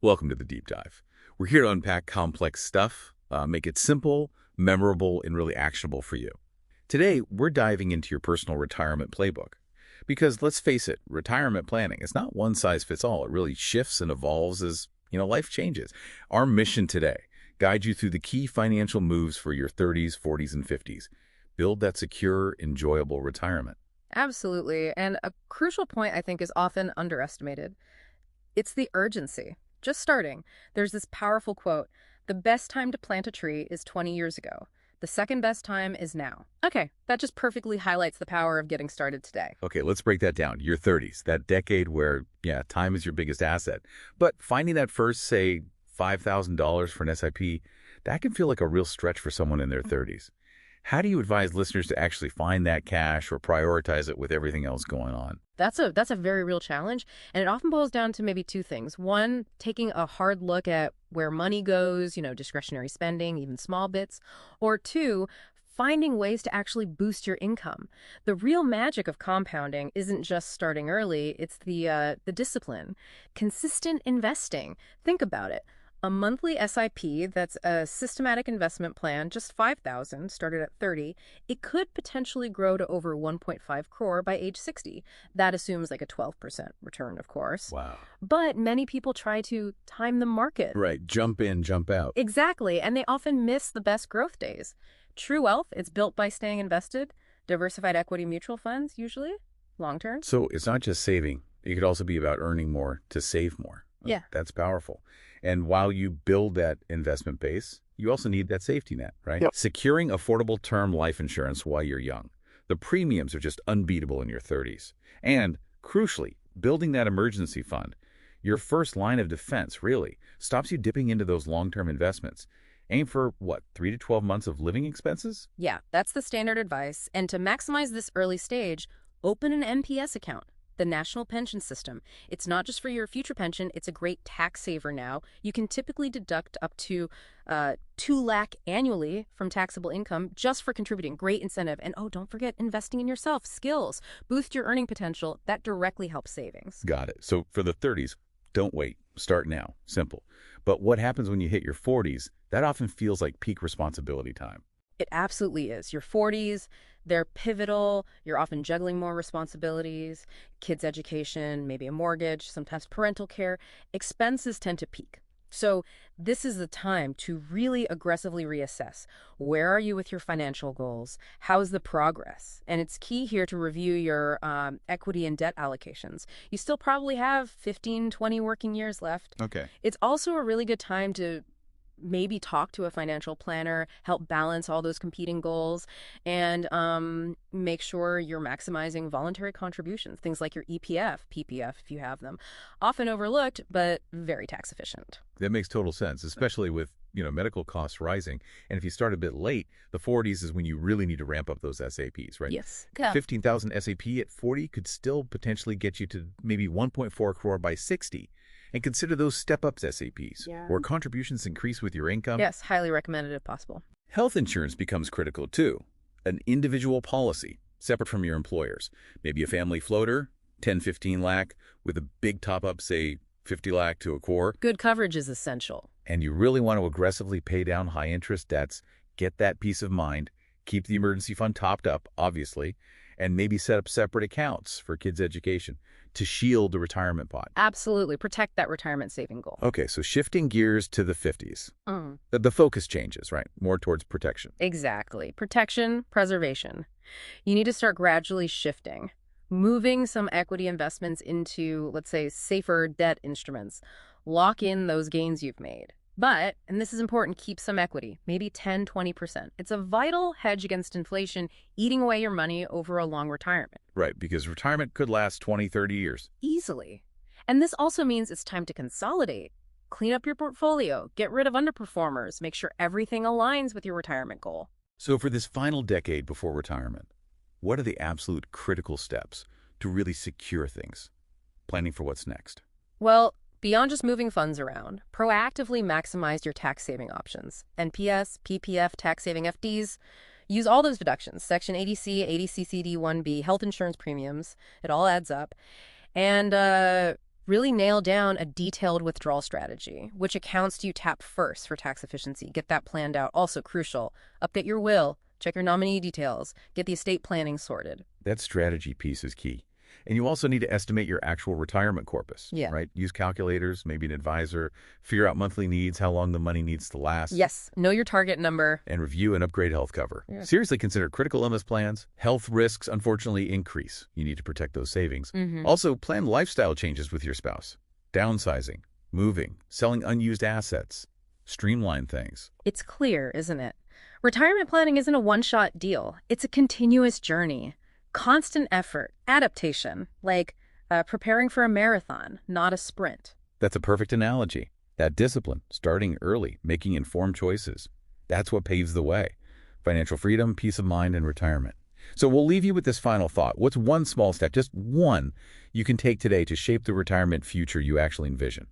Welcome to the Deep Dive. We're here to unpack complex stuff, make it simple, memorable, and really actionable for you. Today, we're diving into your personal retirement playbook. Because let's face it, retirement planning is not one size fits all. It really shifts and evolves as, life changes. Our mission today, guide you through the key financial moves for your 30s, 40s, and 50s. Build that secure, enjoyable retirement. Absolutely. And a crucial point I think is often underestimated. It's the urgency. Just starting. There's this powerful quote, "The best time to plant a tree is 20 years ago. The second best time is now." Okay, that just perfectly highlights the power of getting started today. Okay, let's break that down. Your 30s, that decade where, time is your biggest asset. But finding that first, say, $5,000 for an SIP, that can feel like a real stretch for someone in their 30s. How do you advise listeners to actually find that cash or prioritize it with everything else going on? That's a very real challenge, and it often boils down to maybe two things. One, taking a hard look at where money goes, discretionary spending, even small bits. Or two, finding ways to actually boost your income. The real magic of compounding isn't just starting early, it's the discipline. Consistent investing. Think about it. A monthly SIP that's a systematic investment plan, just 5,000, started at 30, it could potentially grow to over 1.5 crore by age 60. That assumes like a 12% return, of course. Wow. But many people try to time the market. Right, jump in, jump out. Exactly, and they often miss the best growth days. True wealth, it's built by staying invested. Diversified equity mutual funds, usually, long term. So it's not just saving. It could also be about earning more to save more. Yeah. That's powerful. And while you build that investment base, you also need that safety net, right? Yep. Securing affordable term life insurance while you're young. The premiums are just unbeatable in your 30s. And crucially, building that emergency fund, your first line of defense, really, stops you dipping into those long-term investments. Aim for, 3 to 12 months of living expenses? Yeah, that's the standard advice. And to maximize this early stage, open an NPS account. The National Pension System. It's not just for your future pension, it's a great tax saver now. You can typically deduct up to $2 lakh annually from taxable income just for contributing. Great incentive. And don't forget investing in yourself, skills, boost your earning potential. That directly helps savings. Got it. So for the 30s, don't wait. Start now. Simple. But what happens when you hit your 40s? That often feels like peak responsibility time. It absolutely is. Your 40s, they're pivotal. You're often juggling more responsibilities, kids' education, maybe a mortgage, sometimes parental care. Expenses tend to peak. So this is the time to really aggressively reassess. Where are you with your financial goals? How's the progress? And it's key here to review your equity and debt allocations. You still probably have 15, 20 working years left. Okay. It's also a really good time to maybe talk to a financial planner, help balance all those competing goals, and make sure you're maximizing voluntary contributions, things like your EPF, PPF, if you have them. Often overlooked, but very tax efficient. That makes total sense, especially with, medical costs rising. And if you start a bit late, the 40s is when you really need to ramp up those SAPs, right? Yes. 15,000 SAP at 40 could still potentially get you to maybe 1.4 crore by 60. And consider those step-ups SAPs, where contributions increase with your income. Yes, highly recommended if possible. Health insurance becomes critical too. An individual policy, separate from your employer's. Maybe a family floater, 10, 15 lakh, with a big top-up, say 50 lakh to a core. Good coverage is essential. And you really want to aggressively pay down high-interest debts, get that peace of mind, keep the emergency fund topped up, obviously, and maybe set up separate accounts for kids' education to shield the retirement pot. Absolutely. Protect that retirement saving goal. Okay, so shifting gears to the 50s. The focus changes, right? More towards protection. Exactly. Protection, preservation. You need to start gradually shifting, moving some equity investments into, let's say, safer debt instruments. Lock in those gains you've made. But, and this is important, keep some equity, maybe 10, 20%. It's a vital hedge against inflation eating away your money over a long retirement. Right, because retirement could last 20, 30 years. Easily. And this also means it's time to consolidate. Clean up your portfolio, get rid of underperformers, make sure everything aligns with your retirement goal. So for this final decade before retirement, what are the absolute critical steps to really secure things? Planning for what's next. Well, beyond just moving funds around, proactively maximize your tax-saving options. NPS, PPF, tax-saving FDs. Use all those deductions, Section 80C, 80CCD 1B, health insurance premiums. It all adds up. And Really nail down a detailed withdrawal strategy. Which accounts do you tap first for tax efficiency? Get that planned out. Also crucial. Update your will. Check your nominee details. Get the estate planning sorted. That strategy piece is key. And you also need to estimate your actual retirement corpus, Yeah. right? Use calculators, maybe an advisor, figure out monthly needs, how long the money needs to last. Yes. Know your target number. And review and upgrade health cover. Yeah. Seriously consider critical illness plans. Health risks, unfortunately, increase. You need to protect those savings. Also, plan lifestyle changes with your spouse. Downsizing, moving, selling unused assets. Streamline things. It's clear, isn't it? Retirement planning isn't a one-shot deal. It's a continuous journey. Constant effort, adaptation, like preparing for a marathon, not a sprint. That's a perfect analogy. That discipline, starting early, making informed choices. That's what paves the way. Financial freedom, peace of mind, and retirement. So we'll leave you with this final thought. What's one small step, just one, you can take today to shape the retirement future you actually envision?